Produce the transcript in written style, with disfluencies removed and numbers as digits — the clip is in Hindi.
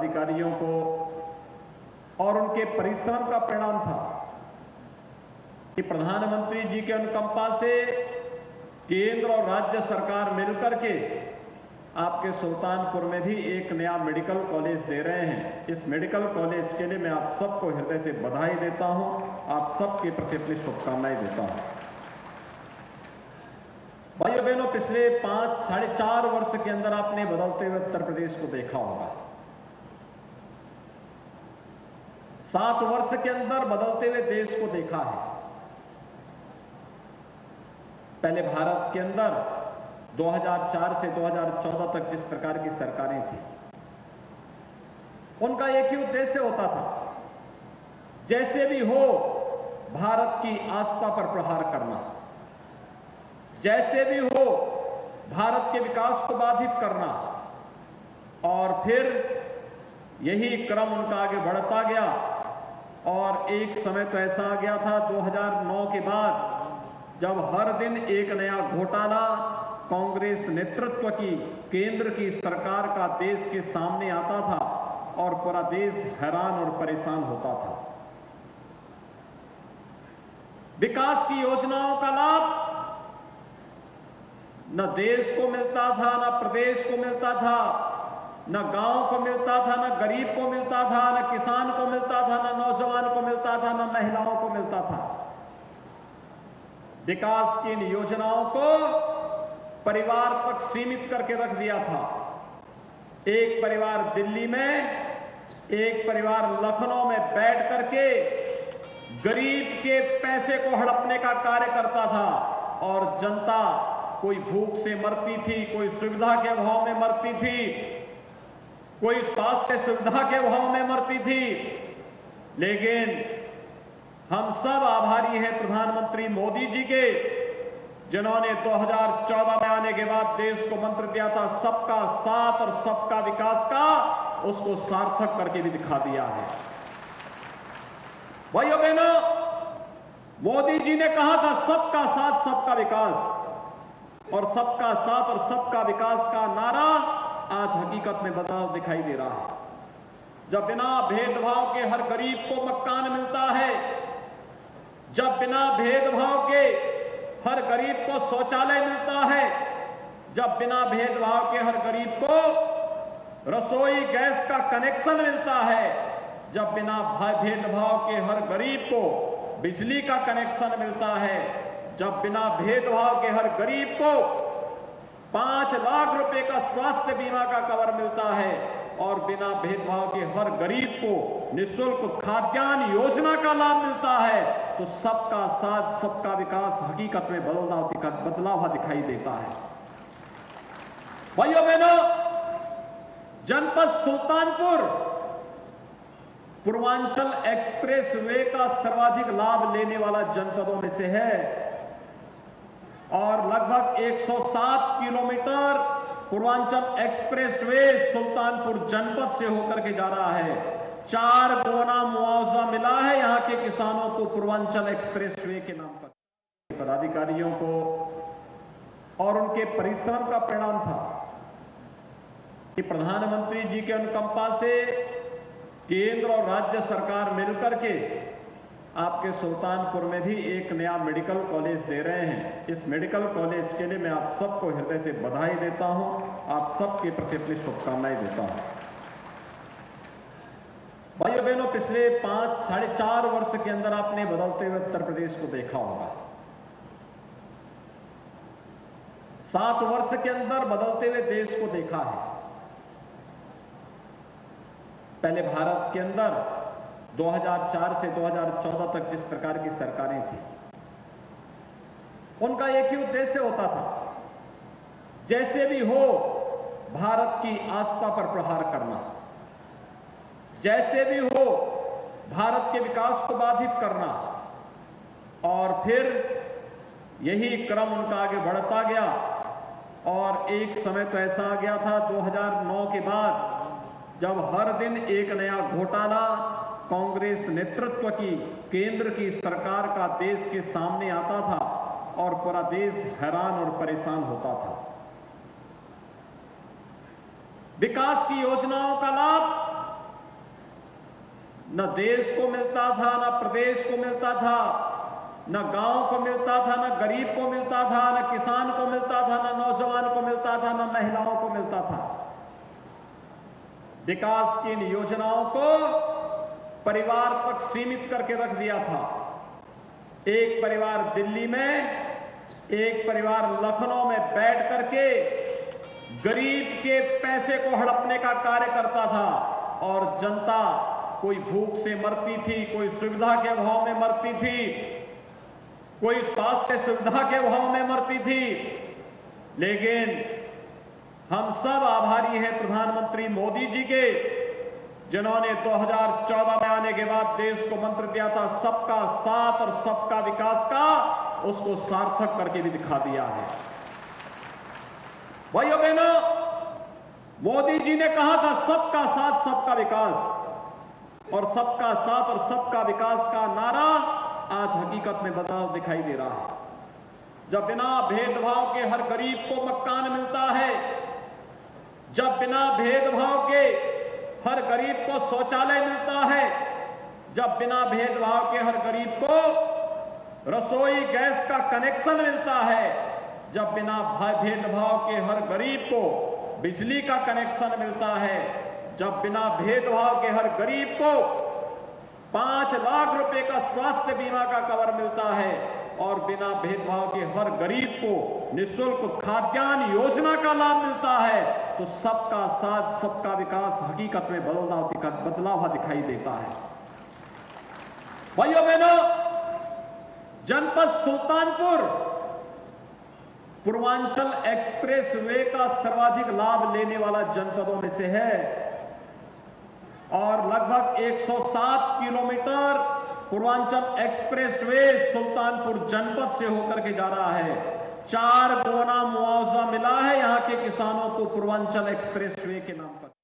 पदाधिकारियों को और उनके परिश्रम का परिणाम था कि प्रधानमंत्री जी के अनुकंपा से केंद्र और राज्य सरकार मिलकर के आपके सुल्तानपुर में भी एक नया मेडिकल कॉलेज दे रहे हैं। इस मेडिकल कॉलेज के लिए मैं आप सबको हृदय से बधाई देता हूं, आप सबके प्रति अपनी शुभकामनाएं देता हूं। भाइयों बहनों, पिछले 4.5 वर्ष के अंदर आपने बदलते हुए उत्तर प्रदेश को देखा होगा। 7 वर्ष के अंदर बदलते हुए देश को देखा है। पहले भारत के अंदर 2004 से 2014 तक जिस प्रकार की सरकारें थी, उनका एक ही उद्देश्य होता था, जैसे भी हो भारत की आस्था पर प्रहार करना, जैसे भी हो भारत के विकास को बाधित करना। और फिर यही क्रम उनका आगे बढ़ता गया और एक समय तो ऐसा आ गया था 2009 के बाद, जब हर दिन एक नया घोटाला कांग्रेस नेतृत्व की केंद्र की सरकार का देश के सामने आता था और पूरा देश हैरान और परेशान होता था। विकास की योजनाओं का लाभ न देश को मिलता था, न प्रदेश को मिलता था, न गांव को मिलता था, न गरीब को मिलता था, न किसान को मिलता था, न नौजवान को मिलता था, न महिलाओं को मिलता था। विकास की इन योजनाओं को परिवार तक सीमित करके रख दिया था। एक परिवार दिल्ली में, एक परिवार लखनऊ में बैठ करके गरीब के पैसे को हड़पने का कार्य करता था और जनता कोई भूख से मरती थी, कोई सुविधा के अभाव में मरती थी, कोई स्वास्थ्य सुविधा के अभाव में मरती थी। लेकिन हम सब आभारी हैं प्रधानमंत्री मोदी जी के, जिन्होंने 2014 में आने के बाद देश को मंत्र दिया था सबका साथ और सबका विकास का, उसको सार्थक करके भी दिखा दिया है। भाइयों बहनों, मोदी जी ने कहा था सबका साथ सबका विकास, और सबका साथ और सबका विकास का नारा आज हकीकत में बदलाव दिखाई दे रहा है। जब बिना भेदभाव के हर गरीब को मकान मिलता है, जब बिना भेदभाव के हर गरीब को शौचालय मिलता है, जब बिना भेदभाव के हर गरीब को रसोई गैस का कनेक्शन मिलता है, जब बिना भेदभाव के हर गरीब को बिजली का कनेक्शन मिलता है, जब बिना भेदभाव के हर गरीब को 5 लाख रुपए का स्वास्थ्य बीमा का कवर मिलता है और बिना भेदभाव के हर गरीब को निःशुल्क खाद्यान्न योजना का लाभ मिलता है, तो सबका साथ सबका विकास हकीकत में बदलाव दिखाई देता है। भाइयों बहनों, जनपद सुल्तानपुर पूर्वांचल एक्सप्रेस वे का सर्वाधिक लाभ लेने वाला जनपदों में से है और लगभग 107 kilometre Purvanchal express way Sultanpur जनपद से होकर के जा रहा है। 4 गुना मुआवजा मिला है यहां के किसानों को पूर्वांचल एक्सप्रेस वे के नाम पर। पदाधिकारियों को और उनके परिश्रम का परिणाम था कि प्रधानमंत्री जी के अनुकंपा से केंद्र और राज्य सरकार मिलकर के आपके सुल्तानपुर में भी एक नया मेडिकल कॉलेज दे रहे हैं। इस मेडिकल कॉलेज के लिए मैं आप सबको हृदय से बधाई देता हूं, आप सबके प्रति अपनी शुभकामनाएं देता हूं। भाइयों बहनों, पिछले 4.5 वर्ष के अंदर आपने बदलते हुए उत्तर प्रदेश को देखा होगा। 7 वर्ष के अंदर बदलते हुए देश को देखा है। पहले भारत के अंदर 2004 से 2014 तक जिस प्रकार की सरकारें थी, उनका एक ही उद्देश्य होता था, जैसे भी हो भारत की आस्था पर प्रहार करना, जैसे भी हो भारत के विकास को बाधित करना। और फिर यही क्रम उनका आगे बढ़ता गया और एक समय तो ऐसा आ गया था 2009 के बाद, जब हर दिन एक नया घोटाला कांग्रेस नेतृत्व की केंद्र की सरकार का देश के सामने आता था और पूरा देश हैरान और परेशान होता था। विकास की योजनाओं का लाभ न देश को मिलता था, न प्रदेश को मिलता था, न गांव को मिलता था, न गरीब को मिलता था, न किसान को मिलता था, न नौजवान को मिलता था, न महिलाओं को मिलता था। विकास की इन योजनाओं को परिवार तक सीमित करके रख दिया था। एक परिवार दिल्ली में, एक परिवार लखनऊ में बैठ करके गरीब के पैसे को हड़पने का कार्य करता था और जनता कोई भूख से मरती थी, कोई सुविधा के अभाव में मरती थी, कोई स्वास्थ्य सुविधा के अभाव में मरती थी। लेकिन हम सब आभारी हैं प्रधानमंत्री मोदी जी के, जिन्होंने 2014 में आने के बाद देश को मंत्र दिया था सबका साथ और सबका विकास का, उसको सार्थक करके भी दिखा दिया है। भाइयों बहनों, मोदी जी ने कहा था सबका साथ सबका विकास, और सबका साथ और सबका विकास का नारा आज हकीकत में बदलाव दिखाई दे रहा है। जब बिना भेदभाव के हर गरीब को मकान मिलता है, जब बिना भेदभाव के हर गरीब को शौचालय मिलता है, जब बिना भेदभाव के हर गरीब को रसोई गैस का कनेक्शन मिलता है, जब बिना भेदभाव के हर गरीब को बिजली का कनेक्शन मिलता है, जब बिना भेदभाव के हर गरीब को 5 लाख रुपए का स्वास्थ्य बीमा का कवर मिलता है, और बिना भेदभाव के हर गरीब को निःशुल्क खाद्यान्न योजना का लाभ मिलता है, तो सबका साथ सबका विकास हकीकत में बदलाव दिखाई देता है। भाइयों बहनों, जनपद सुल्तानपुर पूर्वांचल एक्सप्रेस वे का सर्वाधिक लाभ लेने वाला जनपदों में से है, और लगभग 107 kilometre Purvanchal express way Sultanpur जनपद से होकर के जा रहा है। 4 गुना मुआवजा मिला है यहां के किसानों को पूर्वांचल एक्सप्रेस वे के नाम पर।